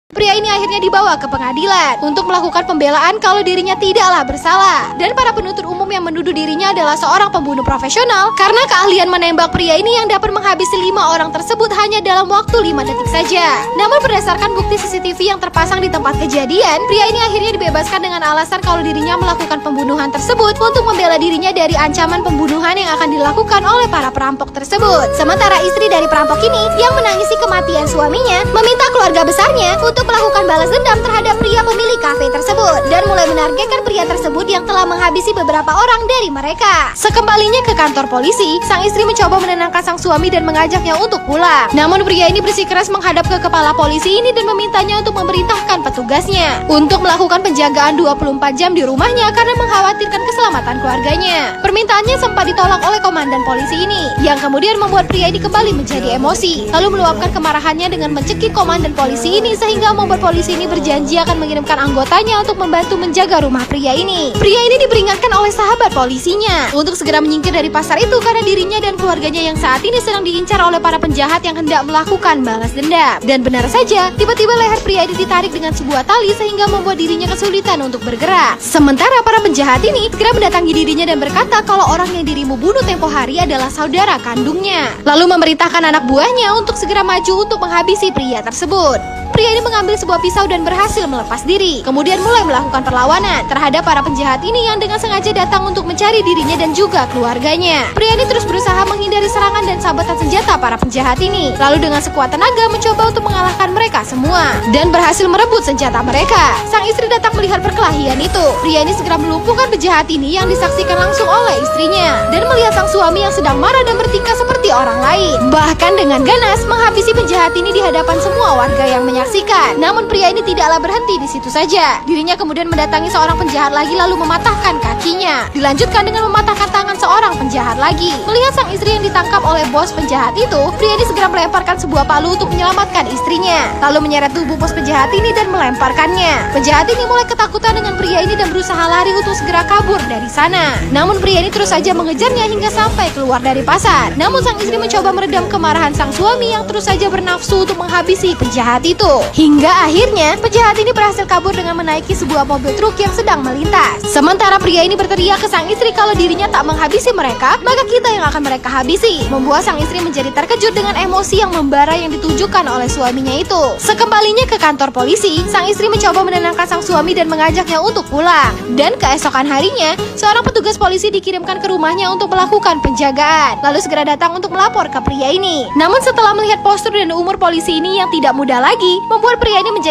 Pria ini akhirnya dibawa ke pengadilan untuk melakukan pembelaan kalau dirinya tidaklah bersalah. Dan para penuntut umum yang menuduh dirinya adalah seorang pembunuh profesional karena keahlian menembak pria ini yang dapat menghabisi 5 orang tersebut hanya dalam waktu 5 detik saja. Namun berdasarkan bukti CCTV yang terpasang di tempat kejadian, pria ini akhirnya dibebaskan dengan alasan kalau dirinya melakukan pembunuhan tersebut untuk membela dirinya dari ancaman pembunuhan yang akan dilakukan oleh para perampok tersebut. Sementara istri dari perampok ini yang menangisi kematian suaminya meminta keluarga besarnya untuk melakukan balas dendam terhadap pria pemilik kafe tersebut dan mulai menargetkan pria tersebut yang telah menghabisi beberapa orang dari mereka. Sekembalinya ke kantor polisi, sang istri mencoba menenangkan sang suami dan mengajaknya untuk pulang. Namun pria ini bersikeras menghadap ke kepala polisi ini dan memintanya untuk memerintahkan petugasnya untuk melakukan penjagaan 24 jam di rumahnya karena mengkhawatirkan keselamatan keluarganya. Permintaannya sempat ditolak oleh komandan polisi ini yang kemudian membuat pria ini kembali menjadi emosi, lalu meluapkan kemarahannya dengan mencekik komandan polisi ini sehingga membuat polisi ini berjanji akan mengirimkan anggotanya untuk membantu menjaga rumah pria ini. Pria ini diperingatkan oleh sahabat polisinya untuk segera menyingkir dari pasar itu karena dirinya dan keluarganya yang saat ini sedang diincar oleh para penjahat yang hendak melakukan balas dendam. Dan benar saja, tiba-tiba leher pria ini ditarik dengan sebuah tali sehingga membuat dirinya kesulitan untuk bergerak. Sementara para penjahat ini segera mendatangi dirinya dan berkata kalau orang yang dirimu bunuh tempo hari adalah saudara kandungnya. Lalu memerintahkan anak buahnya untuk segera maju untuk menghabisi pria tersebut. Pria ini mengambil sebuah pisau dan berhasil melepas diri. Kemudian mulai melakukan perlawanan terhadap para penjahat ini yang dengan sengaja datang untuk mencari dirinya dan juga keluarganya. Pria ini terus berusaha menghindari serangan dan sabetan senjata para penjahat ini. Lalu dengan sekuat tenaga mencoba untuk mengalahkan mereka semua dan berhasil merebut senjata mereka. Sang istri datang melihat perkelahian itu. Pria ini segera melumpuhkan penjahat ini yang disaksikan langsung oleh istrinya dan melihat sang suami yang sedang marah dan bertingkah seperti orang lain. Bahkan dengan ganas menghabisi penjahat ini di hadapan semua warga yang menyaksikan. Namun pria ini tidaklah berhenti di situ saja. Dirinya kemudian mendatangi seorang penjahat lagi lalu mematahkan kakinya. Dilanjutkan dengan mematahkan tangan seorang penjahat lagi. Melihat sang istri yang ditangkap oleh bos penjahat itu, pria ini segera melemparkan sebuah palu untuk menyelamatkan istrinya. Lalu menyeret tubuh bos penjahat ini dan melemparkannya. Penjahat ini mulai ketakutan dengan pria ini dan berusaha lari untuk segera kabur dari sana. Namun pria ini terus saja mengejarnya hingga sampai keluar dari pasar. Namun sang istri mencoba meredam kemarahan sang suami yang terus saja bernafsu untuk menghabisi penjahat itu. Hingga akhirnya penjahat ini berhasil kabur dengan menaiki sebuah mobil truk yang sedang melintas. Sementara pria ini berteriak ke sang istri kalau dirinya tak menghabisi mereka, maka kita yang akan mereka habisi. Membuat sang istri menjadi terkejut dengan emosi yang membara yang ditujukan oleh suaminya itu. Sekembalinya ke kantor polisi, sang istri mencoba menenangkan sang suami dan mengajaknya untuk pulang. Dan keesokan harinya, seorang petugas polisi dikirimkan ke rumahnya untuk melakukan penjagaan. Lalu segera datang untuk melapor ke pria ini. Namun setelah melihat postur dan umur polisi ini yang tidak muda lagi, membuat pria ini menjadi